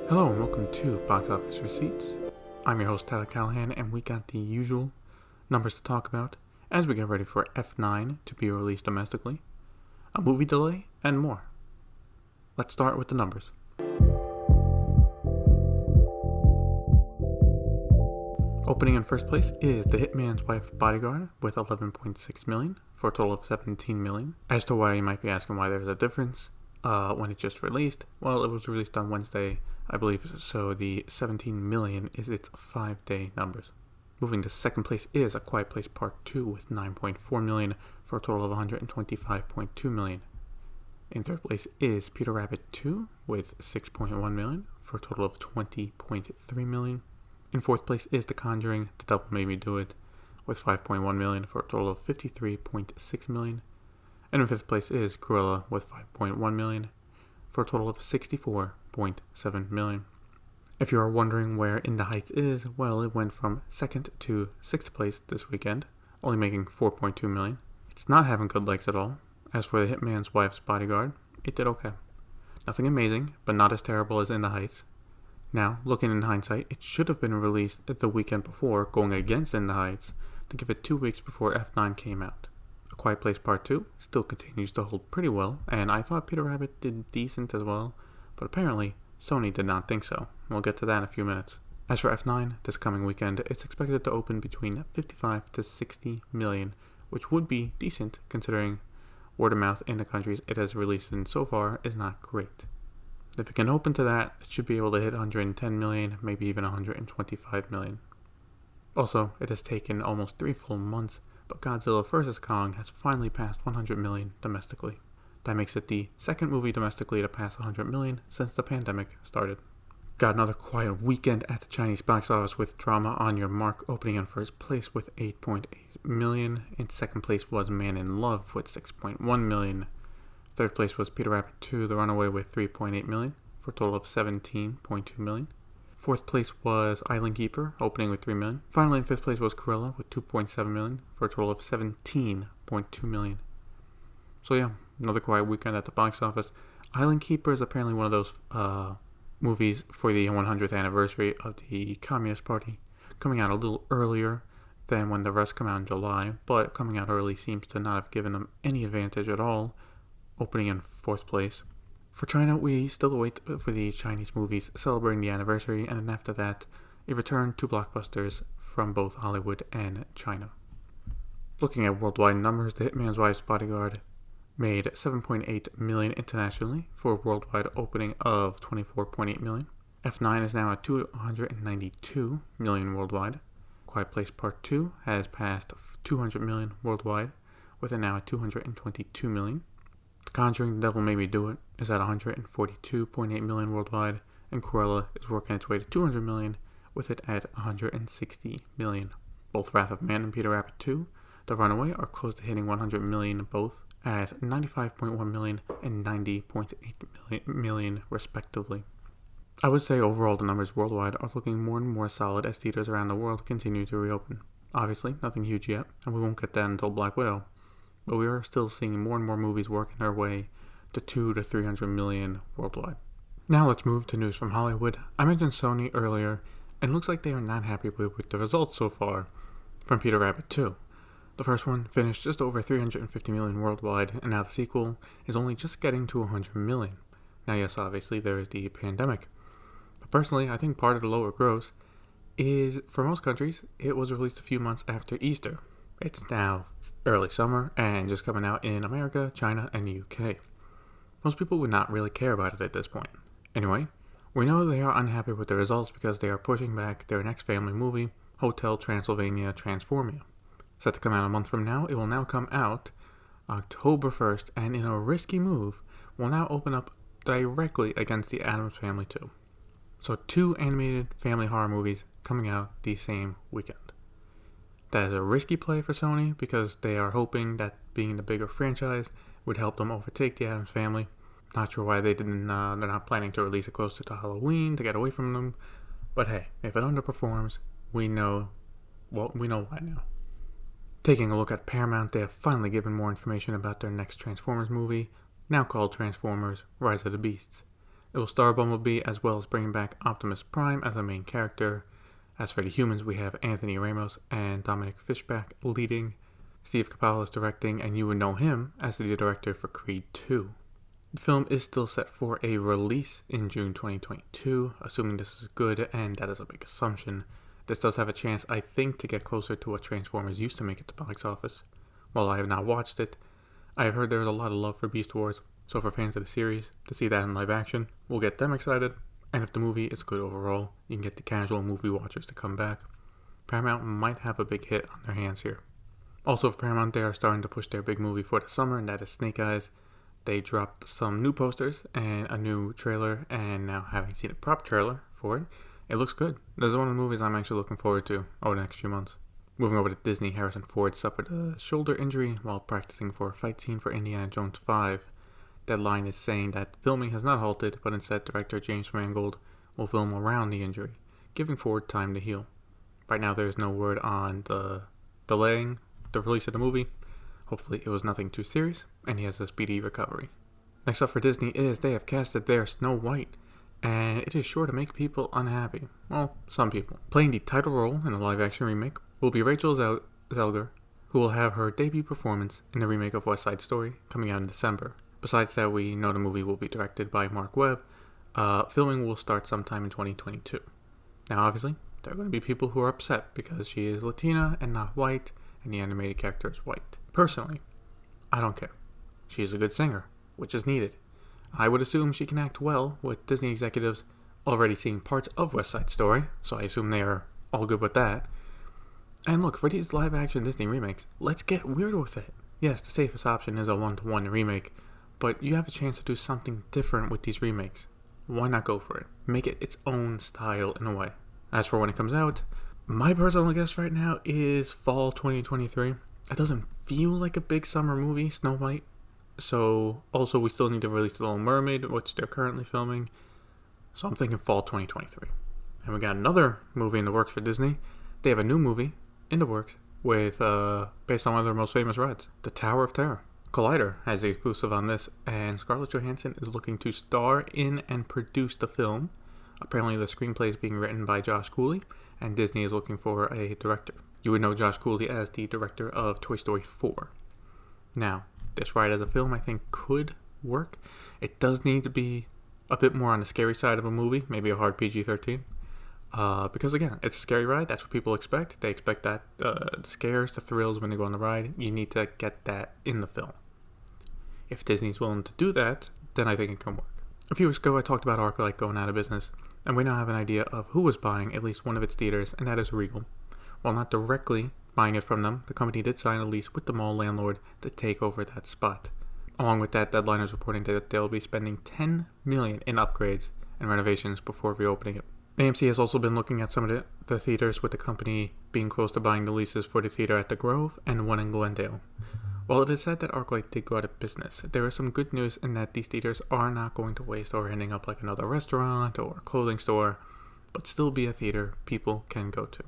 Hello and welcome to Box Office Receipts. I'm your host Tyler Callahan, and we got the usual numbers to talk about as we get ready for F9 to be released domestically, a movie delay, and more. Let's start with the numbers. Opening in first place is The Hitman's Wife Bodyguard with 11.6 million for a total of 17 million. As to why you might be asking why there's a difference when it just released, well, it was released on Wednesday, I believe, so the 17 million is its 5-day numbers. Moving to second place is A Quiet Place Part 2 with 9.4 million for a total of 125.2 million. In third place is Peter Rabbit 2 with 6.1 million for a total of 20.3 million. In fourth place is The Conjuring, The Devil Made Me Do It with 5.1 million for a total of 53.6 million. And in fifth place is Cruella with 5.1 million for a total of 64.7 million. If you are wondering where In the Heights is, well, it went from second to sixth place this weekend, only making 4.2 million. It's not having good legs at all. As for The Hitman's Wife's Bodyguard, it did okay. Nothing amazing, but not as terrible as In the Heights. Now, looking in hindsight, it should have been released the weekend before, going against In the Heights, to give it 2 weeks before F9 came out. A Quiet Place Part 2 still continues to hold pretty well, and I thought Peter Rabbit did decent as well, but apparently Sony did not think so. We'll get to that in a few minutes. As for F9, this coming weekend, it's expected to open between 55 to 60 million, which would be decent considering word of mouth in the countries it has released in so far is not great. If it can open to that, it should be able to hit 110 million, maybe even 125 million. Also, it has taken almost 3 full months, but Godzilla vs. Kong has finally passed 100 million domestically. That makes it the second movie domestically to pass 100 million since the pandemic started. Got another quiet weekend at the Chinese box office with Drama on Your Mark opening in first place with 8.8 million. In second place was Man in Love with 6.1 million. Third place was Peter Rabbit 2, The Runaway with 3.8 million for a total of 17.2 million. Fourth place was Island Keeper, opening with 3 million. Finally, in fifth place was Cruella with 2.7 million for a total of 17.2 million. So yeah, another quiet weekend at the box office. Island Keeper is apparently one of those movies for the 100th anniversary of the Communist Party, coming out a little earlier than when the rest come out in July, but coming out early seems to not have given them any advantage at all, opening in fourth place. For China, we still await for the Chinese movies celebrating the anniversary, and then after that, a return to blockbusters from both Hollywood and China. Looking at worldwide numbers, The Hitman's Wife's Bodyguard made 7.8 million internationally for a worldwide opening of 24.8 million. F9 is now at 292 million worldwide. Quiet Place Part 2 has passed 200 million worldwide, with it now at 222 million. The Conjuring, The Devil Made Me Do It is at 142.8 million worldwide, and Cruella is working its way to 200 million, with it at 160 million. Both Wrath of Man and Peter Rabbit 2, The Runaway, are close to hitting 100 million both, at 95.1 million and 90.8 million respectively. I would say overall the numbers worldwide are looking more and more solid as theaters around the world continue to reopen. Obviously, nothing huge yet, and we won't get that until Black Widow, but we are still seeing more and more movies working their way to 200 to 300 million worldwide. Now let's move to news from Hollywood. I mentioned Sony earlier, and it looks like they are not happy with the results so far from Peter Rabbit 2. The first one finished just over 350 million worldwide, and now the sequel is only just getting to 100 million. Now yes, obviously there is the pandemic, but personally I think part of the lower gross is, for most countries, it was released a few months after Easter. It's now early summer and just coming out in America, China, and the UK. Most people would not really care about it at this point. Anyway, we know they are unhappy with the results because they are pushing back their next family movie, Hotel Transylvania Transformia. Set to come out a month from now, it will now come out October 1st, and in a risky move, will now open up directly against the Addams Family 2. So 2 animated family horror movies coming out the same weekend. That is a risky play for Sony because they are hoping that being the bigger franchise would help them overtake the Addams Family. Not sure why they didn't. They're not planning to release it closer to Halloween to get away from them. But hey, if it underperforms, we know why now. Taking a look at Paramount, they have finally given more information about their next Transformers movie. now called Transformers Rise of the Beasts. It will star Bumblebee as well as bringing back Optimus Prime as a main character. As for the humans, we have Anthony Ramos and Dominic Fishback leading. Steve Capello is directing, and you would know him as the director for Creed 2. The film is still set for a release in June 2022, assuming this is good, and that is a big assumption. This does have a chance, I think, to get closer to what Transformers used to make at the box office. While I have not watched it, I have heard there is a lot of love for Beast Wars, so for fans of the series, to see that in live action will get them excited, and if the movie is good overall, you can get the casual movie watchers to come back. Paramount might have a big hit on their hands here. Also for Paramount, they are starting to push their big movie for the summer, and that is Snake Eyes. They dropped some new posters and a new trailer, and now having seen a prop trailer for it, it looks good. This is one of the movies I'm actually looking forward to over the next few months. Moving over to Disney, Harrison Ford suffered a shoulder injury while practicing for a fight scene for Indiana Jones 5. Deadline is saying that filming has not halted, but instead director James Mangold will film around the injury, giving Ford time to heal. Right now there is no word on the delaying the release of the movie. Hopefully it was nothing too serious, and he has a speedy recovery. Next up for Disney is they have casted their Snow White, and it is sure to make people unhappy. Well, some people. Playing the title role in a live-action remake will be Rachel Zelger, who will have her debut performance in the remake of West Side Story coming out in December. Besides that, we know the movie will be directed by Mark Webb. Filming will start sometime in 2022. Now, obviously, there are going to be people who are upset because she is Latina and not white, and the animated character is white. Personally, I don't care. She is a good singer, which is needed. I would assume she can act well, with Disney executives already seeing parts of West Side Story, so I assume they are all good with that. And look, for these live-action Disney remakes, let's get weird with it. Yes, the safest option is a one-to-one remake, but you have a chance to do something different with these remakes. Why not go for it? Make it its own style in a way. As for when it comes out, my personal guess right now is fall 2023. It doesn't feel like a big summer movie, Snow White. So, also we still need to release The Little Mermaid, which they're currently filming. So I'm thinking fall 2023. And we got another movie in the works for Disney. They have a new movie in the works with, based on one of their most famous rides, The Tower of Terror. Collider has the exclusive on this, and Scarlett Johansson is looking to star in and produce the film. Apparently the screenplay is being written by Josh Cooley, and Disney is looking for a director. You would know Josh Cooley as the director of Toy Story 4. Now, this ride as a film I think could work. It does need to be a bit more on the scary side of a movie, maybe a hard PG-13. Because again, it's a scary ride, that's what people expect. They expect that, the scares, the thrills when they go on the ride. You need to get that in the film. If Disney's willing to do that, then I think it can work. A few weeks ago I talked about ArcLight going out of business, and we now have an idea of who was buying at least one of its theaters, and that is Regal. While not directly buying it from them, the company did sign a lease with the mall landlord to take over that spot. Along with that, Deadline is reporting that they'll be spending $10 million in upgrades and renovations before reopening it. AMC has also been looking at some of the theaters, with the company being close to buying the leases for the theater at the Grove and one in Glendale. While it is said that ArcLight did go out of business, there is some good news in that these theaters are not going to waste or ending up like another restaurant or a clothing store, but still be a theater people can go to.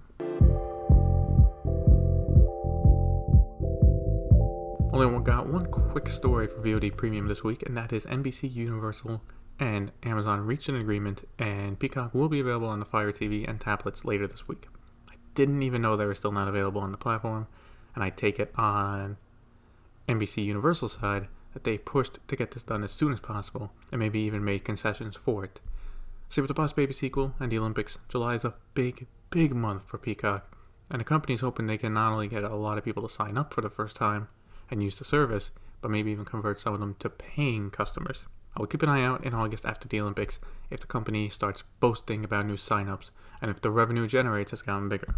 Only got one quick story for VOD Premium this week, and that is NBC, Universal, and Amazon reached an agreement, and Peacock will be available on the Fire TV and tablets later this week. I didn't even know they were still not available on the platform, and I take it on NBC Universal side that they pushed to get this done as soon as possible, and maybe even made concessions for it. See, with the Boss Baby sequel and the Olympics, July is a big month for Peacock, and the company's hoping they can not only get a lot of people to sign up for the first time and use the service, but maybe even convert some of them to paying customers. I will keep an eye out in August after the Olympics if the company starts boasting about new signups and if the revenue it generates has gotten bigger.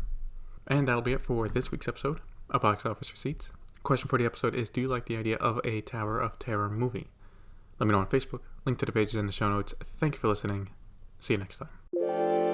And that'll be it for this week's episode of Box Office Receipts. Question for the episode is, do you like the idea of a Tower of Terror movie? Let me know on Facebook. Link to the pages in the show notes. Thank you for listening. See you next time.